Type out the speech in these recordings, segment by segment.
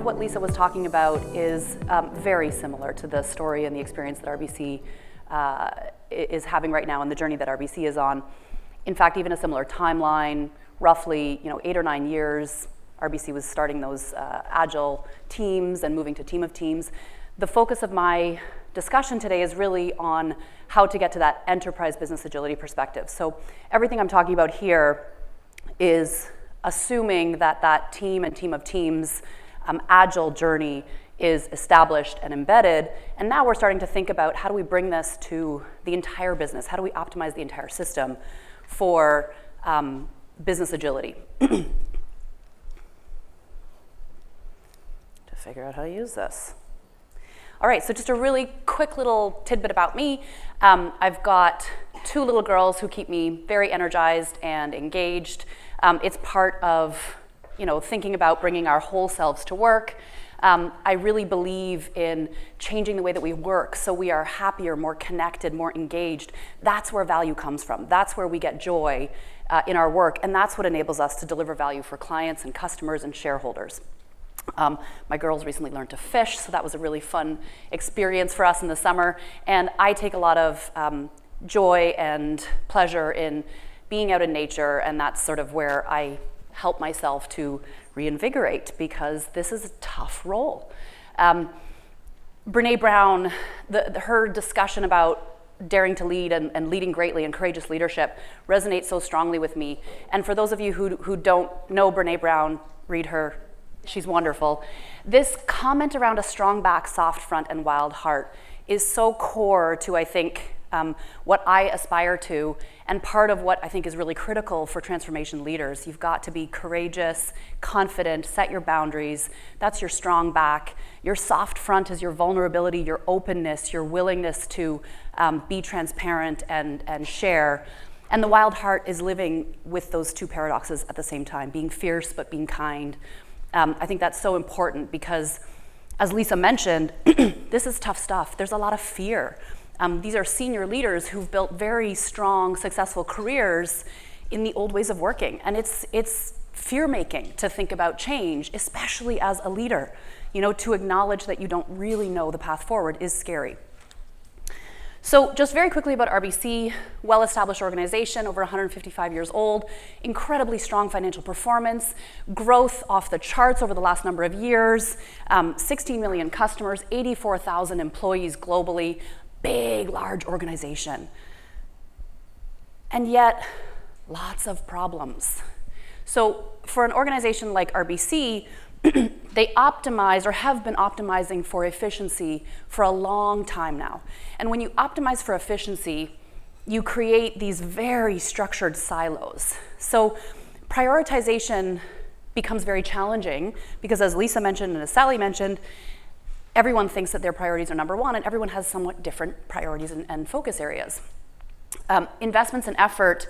of what Lisa was talking about is very similar to the story and the experience that RBC is having right now and the journey that RBC is on. In fact, even a similar timeline, roughly 8 or 9 years, RBC was starting those agile teams and moving to team of teams. The focus of my discussion today is really on how to get to that enterprise business agility perspective. So everything I'm talking about here is assuming that that team and team of teams agile journey is established and embedded, and now we're starting to think about how do we bring this to the entire business? How do we optimize the entire system for business agility? To figure out how to use this. All right, so just a really quick little tidbit about me. I've got 2 little girls who keep me very energized and engaged. It's part of, thinking about bringing our whole selves to work. I really believe in changing the way that we work so we are happier, more connected, more engaged. That's where value comes from. That's where we get joy in our work, and that's what enables us to deliver value for clients and customers and shareholders. My girls recently learned to fish, so that was a really fun experience for us in the summer, and I take a lot of joy and pleasure in being out in nature, and that's sort of where I help myself to reinvigorate, because this is a tough role. Brené Brown, her discussion about daring to lead and leading greatly and courageous leadership resonates so strongly with me. And for those of you who don't know Brené Brown, read her. She's wonderful. This comment around a strong back, soft front, and wild heart is so core to, I think, what I aspire to, and part of what I think is really critical for transformation leaders. You've got to be courageous, confident, set your boundaries. That's your strong back. Your soft front is your vulnerability, your openness, your willingness to be transparent and share. And the wild heart is living with those 2 paradoxes at the same time, being fierce but being kind. I think that's so important because, as Lisa mentioned, this is tough stuff. There's a lot of fear. These are senior leaders who've built very strong, successful careers in the old ways of working. And it's fear-making to think about change, especially as a leader. To acknowledge that you don't really know the path forward is scary. So just very quickly about RBC, well-established organization, over 155 years old, incredibly strong financial performance, growth off the charts over the last number of years, 16 million customers, 84,000 employees globally, big, large organization. And yet, lots of problems. So for an organization like RBC, they optimize or have been optimizing for efficiency for a long time now. And when you optimize for efficiency, you create these very structured silos. So prioritization becomes very challenging because, as Lisa mentioned and as Sally mentioned, everyone thinks that their priorities are number one, and everyone has somewhat different priorities and focus areas. Investments and effort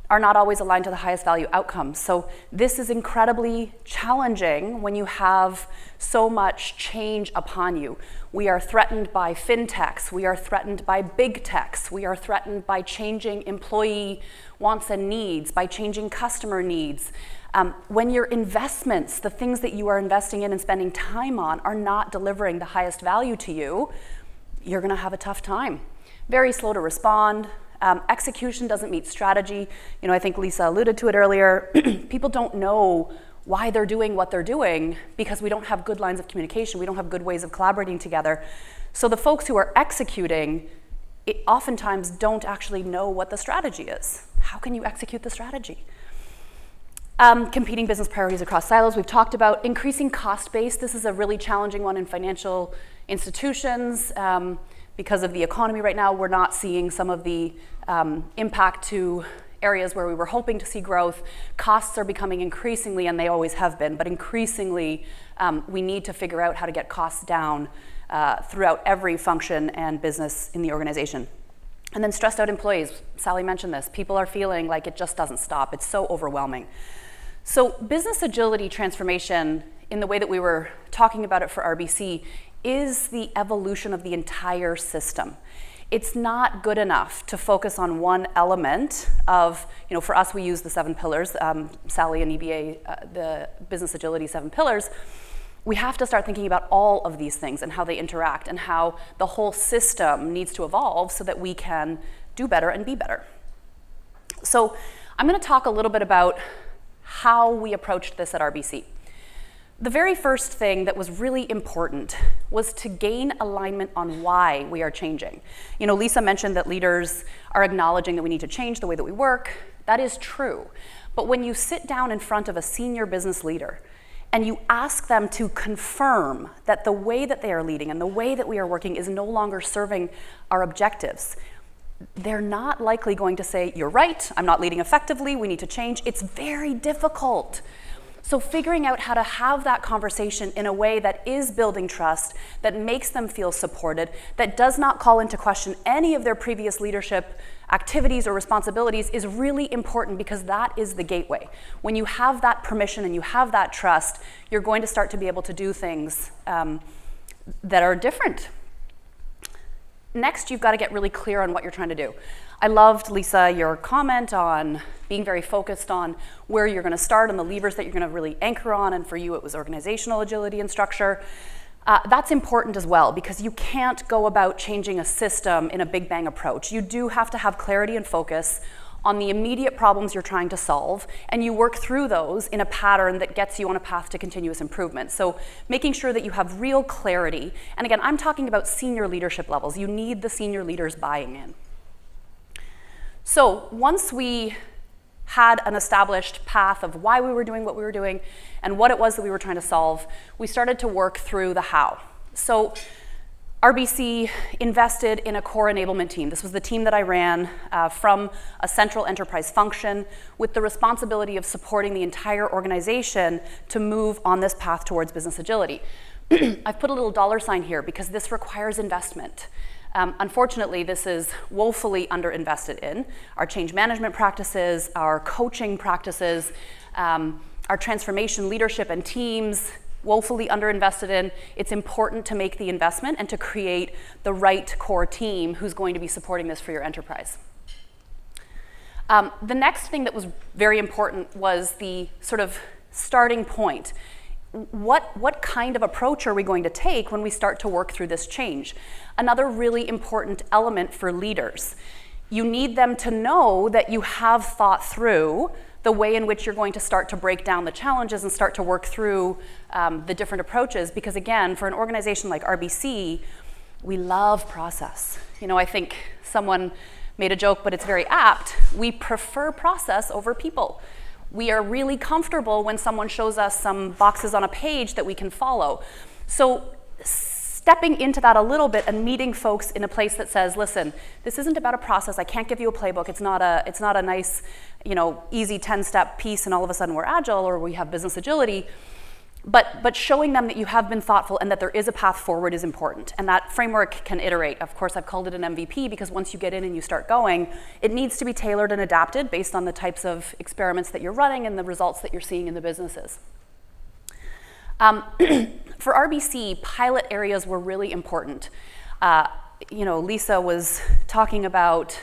are not always aligned to the highest value outcomes. So this is incredibly challenging when you have so much change upon you. We are threatened by fintechs, we are threatened by big techs, we are threatened by changing employee wants and needs, by changing customer needs. When your investments, the things that you are investing in and spending time on, are not delivering the highest value to you, you're gonna have a tough time. Very slow to respond. Execution doesn't meet strategy. I think Lisa alluded to it earlier. People don't know why they're doing what they're doing because we don't have good lines of communication. We don't have good ways of collaborating together. So the folks who are executing oftentimes don't actually know what the strategy is. How can you execute the strategy? Competing business priorities across silos. We've talked about increasing cost base. This is a really challenging one in financial institutions. Because of the economy right now, we're not seeing some of the impact to areas where we were hoping to see growth. Costs are becoming increasingly, and they always have been, but increasingly we need to figure out how to get costs down throughout every function and business in the organization. And then stressed out employees. Sally mentioned this. People are feeling like it just doesn't stop. It's so overwhelming. So business agility transformation, in the way that we were talking about it for RBC, is the evolution of the entire system. It's not good enough to focus on one element of, for us, we use the 7 pillars, Sally and EBA, the business agility 7 pillars. we have to start thinking about all of these things and how they interact and how the whole system needs to evolve so that we can do better and be better. So I'm going to talk a little bit about how we approached this at RBC. The very first thing that was really important was to gain alignment on why we are changing. You know, Lisa mentioned that leaders are acknowledging that we need to change the way that we work. That is true. But when you sit down in front of a senior business leader and you ask them to confirm that the way that they are leading and the way that we are working is no longer serving our objectives, they're not likely going to say, you're right, I'm not leading effectively, we need to change. It's very difficult. So figuring out how to have that conversation in a way that is building trust, that makes them feel supported, that does not call into question any of their previous leadership activities or responsibilities is really important, because that is the gateway. When you have that permission and you have that trust, you're going to start to be able to do things that are different. Next, you've got to get really clear on what you're trying to do. I loved, Lisa, your comment on being very focused on where you're going to start and the levers that you're going to really anchor on, and for you it was organizational agility and structure. That's important as well, because you can't go about changing a system in a big bang approach. You do have to have clarity and focus on the immediate problems you're trying to solve, and you work through those in a pattern that gets you on a path to continuous improvement. So making sure that you have real clarity, and again, I'm talking about senior leadership levels. You need the senior leaders buying in. So once we had an established path of why we were doing what we were doing and what it was that we were trying to solve, we started to work through the how. So RBC invested in a core enablement team. This was the team that I ran from a central enterprise function with the responsibility of supporting the entire organization to move on this path towards business agility. I've put a little dollar sign here because this requires investment. Unfortunately, this is woefully underinvested in. Our change management practices, our coaching practices, our transformation leadership and teams, woefully underinvested in. It's important to make the investment and to create the right core team who's going to be supporting this for your enterprise. The next thing that was very important was the sort of starting point. What kind of approach are we going to take when we start to work through this change? Another really important element for leaders. You need them to know that you have thought through the way in which you're going to start to break down the challenges and start to work through the different approaches, because again, for an organization like RBC, we love process. You know, I think someone made a joke, but it's very apt. We prefer process over people. We are really comfortable when someone shows us some boxes on a page that we can follow. So stepping into that a little bit and meeting folks in a place that says, listen, this isn't about a process. I can't give you a playbook. It's not a nice, easy 10-step piece and all of a sudden we're agile or we have business agility. But showing them that you have been thoughtful and that there is a path forward is important. And that framework can iterate. Of course, I've called it an MVP because once you get in and you start going, it needs to be tailored and adapted based on the types of experiments that you're running and the results that you're seeing in the businesses. For RBC, pilot areas were really important. Lisa was talking about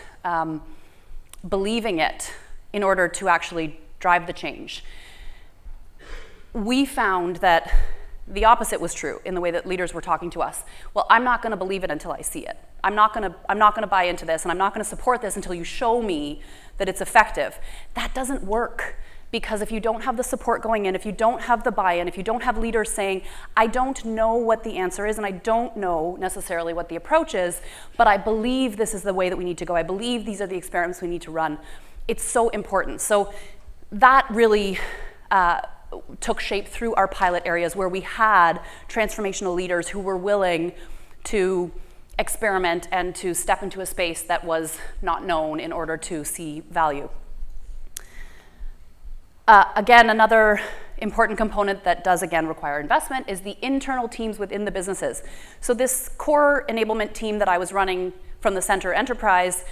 believing it in order to actually drive the change. We found that the opposite was true in the way that leaders were talking to us. Well, I'm not going to believe it until I see it. I'm not going to buy into this, and I'm not going to support this until you show me that it's effective. That doesn't work, because if you don't have the support going in, if you don't have the buy-in, if you don't have leaders saying, I don't know what the answer is, and I don't know necessarily what the approach is, but I believe this is the way that we need to go. I believe these are the experiments we need to run. It's so important. So that really took shape through our pilot areas where we had transformational leaders who were willing to experiment and to step into a space that was not known in order to see value. Again, another important component that does again require investment is the internal teams within the businesses. So this core enablement team that I was running from the center enterprise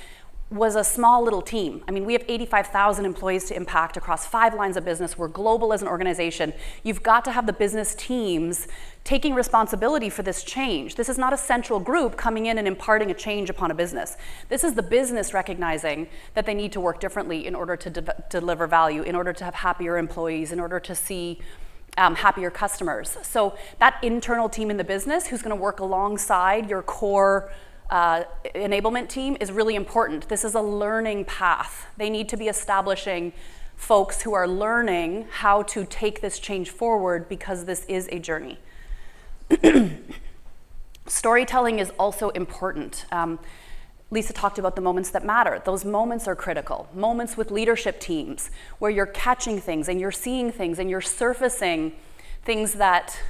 was a small little team. I mean, we have 85,000 employees to impact across 5 lines of business. We're global as an organization. You've got to have the business teams taking responsibility for this change. This is not a central group coming in and imparting a change upon a business. This is the business recognizing that they need to work differently in order to deliver value, in order to have happier employees, in order to see happier customers. So that internal team in the business who's going to work alongside your core enablement team is really important. This is a learning path. They need to be establishing folks who are learning how to take this change forward, because this is a journey. Storytelling is also important. Lisa talked about the moments that matter. Those moments are critical. Moments with leadership teams where you're catching things and you're seeing things and you're surfacing things that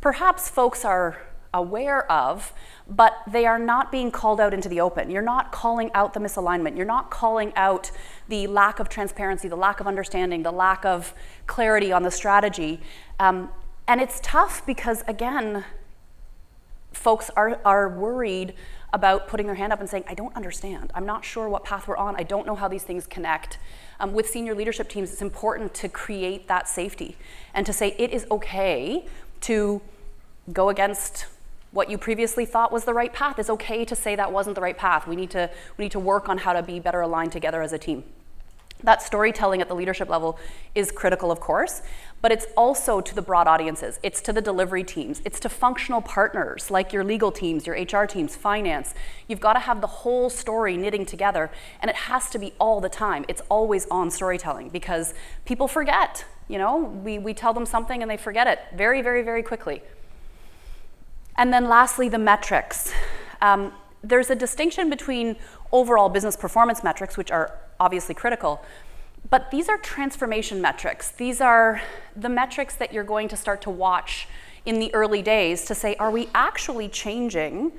perhaps folks are aware of, but they are not being called out into the open. You're not calling out the misalignment. You're not calling out the lack of transparency, the lack of understanding, the lack of clarity on the strategy. And it's tough because, again, folks are worried about putting their hand up and saying, I don't understand. I'm not sure what path we're on. I don't know how these things connect. With senior leadership teams, it's important to create that safety and to say it is okay to go against what you previously thought was the right path. It's okay to say that wasn't the right path. We need to work on how to be better aligned together as a team. That storytelling at the leadership level is critical, of course, but it's also to the broad audiences. It's to the delivery teams. It's to functional partners like your legal teams, your HR teams, finance. You've got to have the whole story knitting together, and it has to be all the time. It's always on storytelling because people forget. You know, we tell them something and they forget it very, very, very quickly. And then lastly, the metrics. There's a distinction between overall business performance metrics, which are obviously critical, but these are transformation metrics. These are the metrics that you're going to start to watch in the early days to say, are we actually changing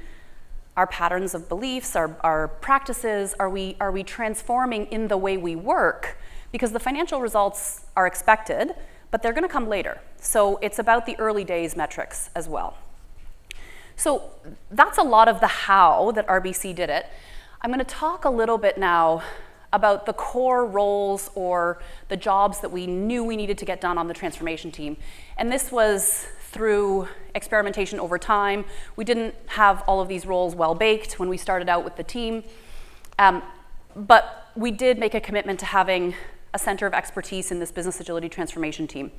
our patterns of beliefs, our practices? Are we transforming in the way we work? Because the financial results are expected, but they're going to come later. So it's about the early days metrics as well. So that's a lot of the how that RBC did it. I'm going to talk a little bit now about the core roles or the jobs that we knew we needed to get done on the transformation team. And this was through experimentation over time. We didn't have all of these roles well baked when we started out with the team, but we did make a commitment to having a center of expertise in this business agility transformation team.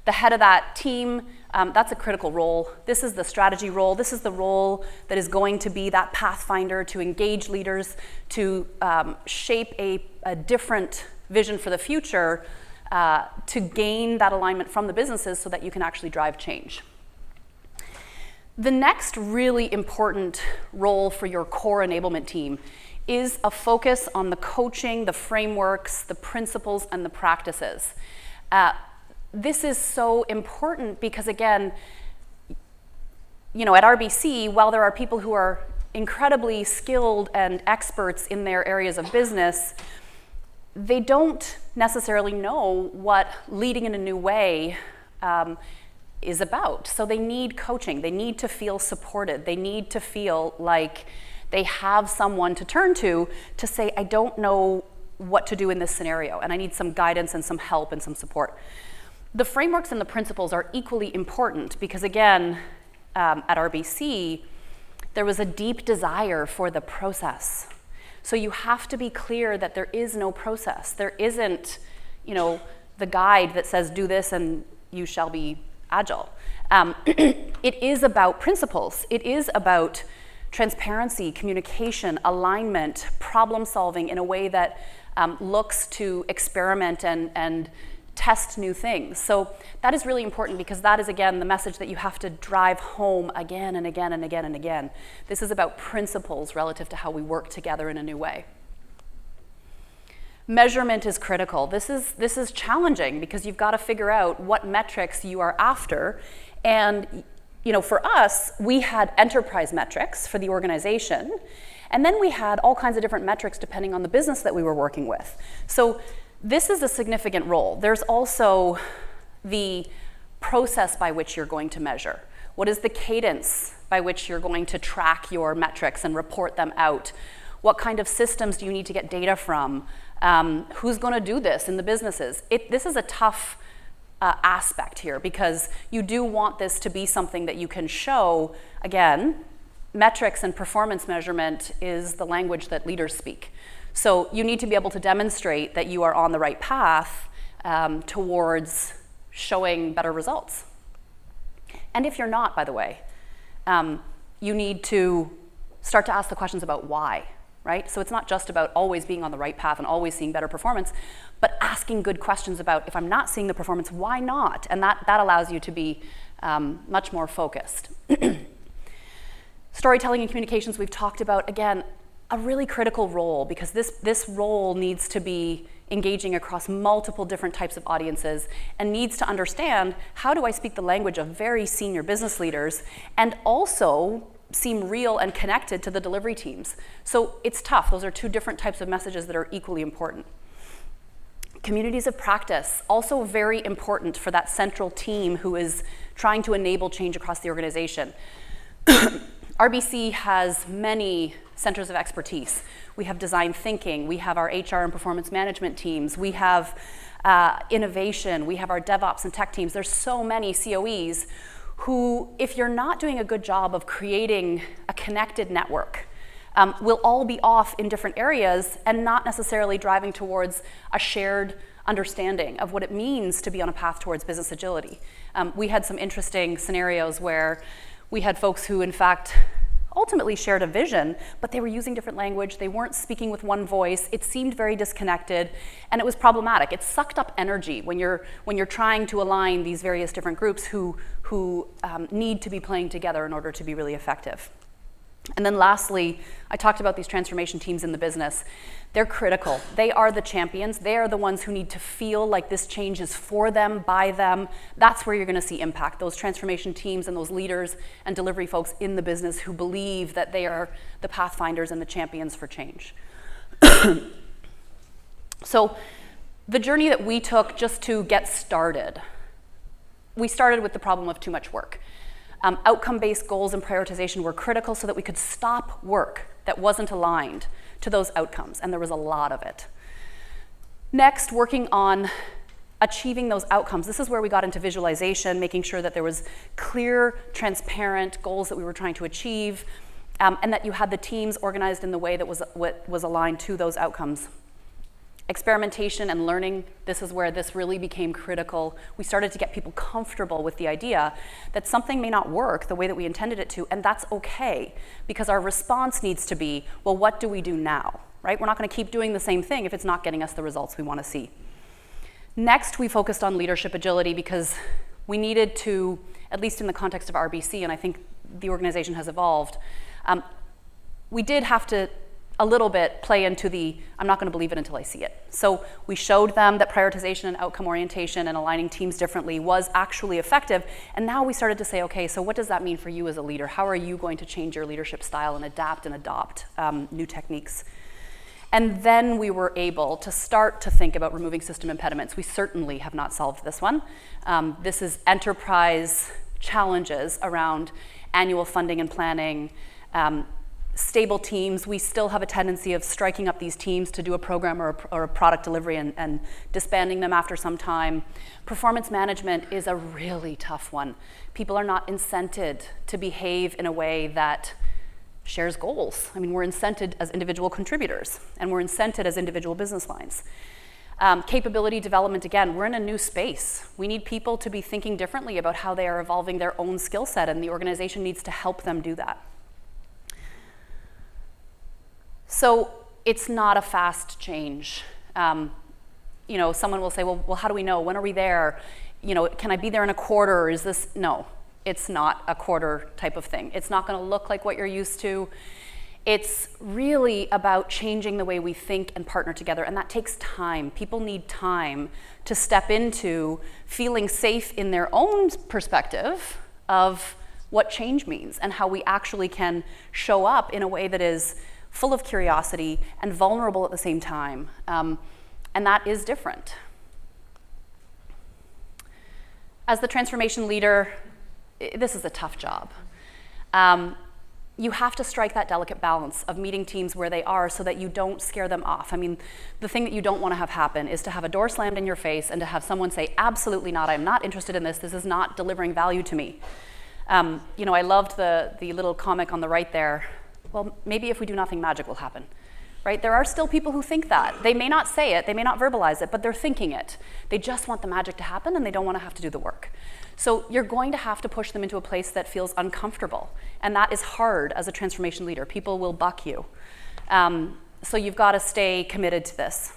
The head of that team, that's a critical role. This is the strategy role. This is the role that is going to be that pathfinder to engage leaders, to shape a different vision for the future, to gain that alignment from the businesses so that you can actually drive change. The next really important role for your core enablement team is a focus on the coaching, the frameworks, the principles, and the practices. This is so important because, again, you know, at RBC, while there are people who are incredibly skilled and experts in their areas of business, they don't necessarily know what leading in a new way is about. So they need coaching. They need to feel supported. They need to feel like they have someone to turn to say, I don't know what to do in this scenario, and I need some guidance and some help and some support. The frameworks and the principles are equally important because, again, at RBC, there was a deep desire for the process. So you have to be clear that there is no process. There isn't, you know, the guide that says do this and you shall be agile. It is about principles. It is about transparency, communication, alignment, problem solving in a way that looks to experiment and test new things. So that is really important because that is, again, the message that you have to drive home again and again and again and again. This is about principles relative to how we work together in a new way. Measurement is critical. This is challenging because you've got to figure out what metrics you are after. And, you know, for us, we had enterprise metrics for the organization, and then we had all kinds of different metrics depending on the business that we were working with. So this is a significant role. There's also the process by which you're going to measure. What is the cadence by which you're going to track your metrics and report them out? What kind of systems do you need to get data from? Who's going to do this in the businesses? This is a tough aspect here because you do want this to be something that you can show. Again, metrics and performance measurement is the language that leaders speak. So you need to be able to demonstrate that you are on the right path towards showing better results. And if you're not, by the way, you need to start to ask the questions about why, right? So it's not just about always being on the right path and always seeing better performance, but asking good questions about, if I'm not seeing the performance, why not? And that allows you to be much more focused. Storytelling and communications we've talked about, again, a really critical role, because this role needs to be engaging across multiple different types of audiences and needs to understand, how do I speak the language of very senior business leaders and also seem real and connected to the delivery teams? So it's tough. Those are two different types of messages that are equally important. Communities of practice, also very important for that central team who is trying to enable change across the organization. RBC has many centers of expertise. We have design thinking, we have our HR and performance management teams, we have innovation, we have our DevOps and tech teams. There's so many COEs who, if you're not doing a good job of creating a connected network, will all be off in different areas and not necessarily driving towards a shared understanding of what it means to be on a path towards business agility. We had some interesting scenarios where we had folks who, in fact, ultimately shared a vision, but they were using different language, they weren't speaking with one voice, it seemed very disconnected, and it was problematic. It sucked up energy when you're trying to align these various different groups who need to be playing together in order to be really effective. And then lastly, I talked about these transformation teams in the business. They're critical. They are the champions. They are the ones who need to feel like this change is for them, by them. That's where you're going to see impact. Those transformation teams and those leaders and delivery folks in the business who believe that they are the pathfinders and the champions for change. So the journey that we took just to get started, we started with the problem of too much work. Outcome-based goals and prioritization were critical so that we could stop work that wasn't aligned to those outcomes, and there was a lot of it. Next, working on achieving those outcomes. This is where we got into visualization, making sure that there was clear, transparent goals that we were trying to achieve, and that you had the teams organized in the way that was aligned to those outcomes. Experimentation and learning, this is where this really became critical. We started to get people comfortable with the idea that something may not work the way that we intended it to, and that's okay, because our response needs to be, well, what do we do now, right? We're not gonna keep doing the same thing if it's not getting us the results we wanna see. Next, we focused on leadership agility because we needed to, at least in the context of RBC, and I think the organization has evolved, we did have to a little bit play into the, I'm not gonna believe it until I see it. So we showed them that prioritization and outcome orientation and aligning teams differently was actually effective. And now we started to say, okay, so what does that mean for you as a leader? How are you going to change your leadership style and adapt and adopt new techniques? And then we were able to start to think about removing system impediments. We certainly have not solved this one. This is enterprise challenges around annual funding and planning, stable teams. We still have a tendency of striking up these teams to do a program or a product delivery and disbanding them after some time. Performance management is a really tough one. People are not incented to behave in a way that shares goals. I mean, we're incented as individual contributors, and we're incented as individual business lines. Capability development, again, we're in a new space. We need people to be thinking differently about how they are evolving their own skill set, and the organization needs to help them do that. So it's not a fast change. You know, someone will say, well, how do we know? When are we there? You know, can I be there in a quarter? Or is this? No, it's not a quarter type of thing. It's not gonna look like what you're used to. It's really about changing the way we think and partner together, and that takes time. People need time to step into feeling safe in their own perspective of what change means and how we actually can show up in a way that is full of curiosity and vulnerable at the same time. And that is different. As the transformation leader, this is a tough job. You have to strike that delicate balance of meeting teams where they are so that you don't scare them off. I mean, the thing that you don't want to have happen is to have a door slammed in your face and to have someone say, absolutely not, I'm not interested in this is not delivering value to me. You know, I loved the little comic on the right there. Well, maybe if we do nothing, magic will happen, right? There are still people who think that. They may not say it, they may not verbalize it, but they're thinking it. They just want the magic to happen and they don't want to have to do the work. So you're going to have to push them into a place that feels uncomfortable. And that is hard as a transformation leader. People will buck you. So you've got to stay committed to this.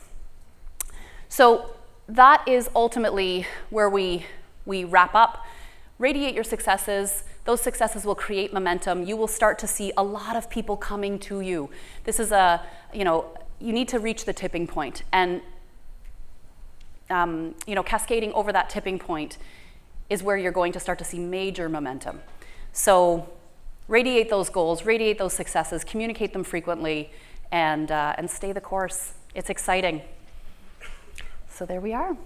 So that is ultimately where we wrap up. Radiate your successes. Those successes will create momentum. You will start to see a lot of people coming to you. This is you need to reach the tipping point. And, cascading over that tipping point is where you're going to start to see major momentum. So radiate those goals, radiate those successes, communicate them frequently, and stay the course. It's exciting. So there we are.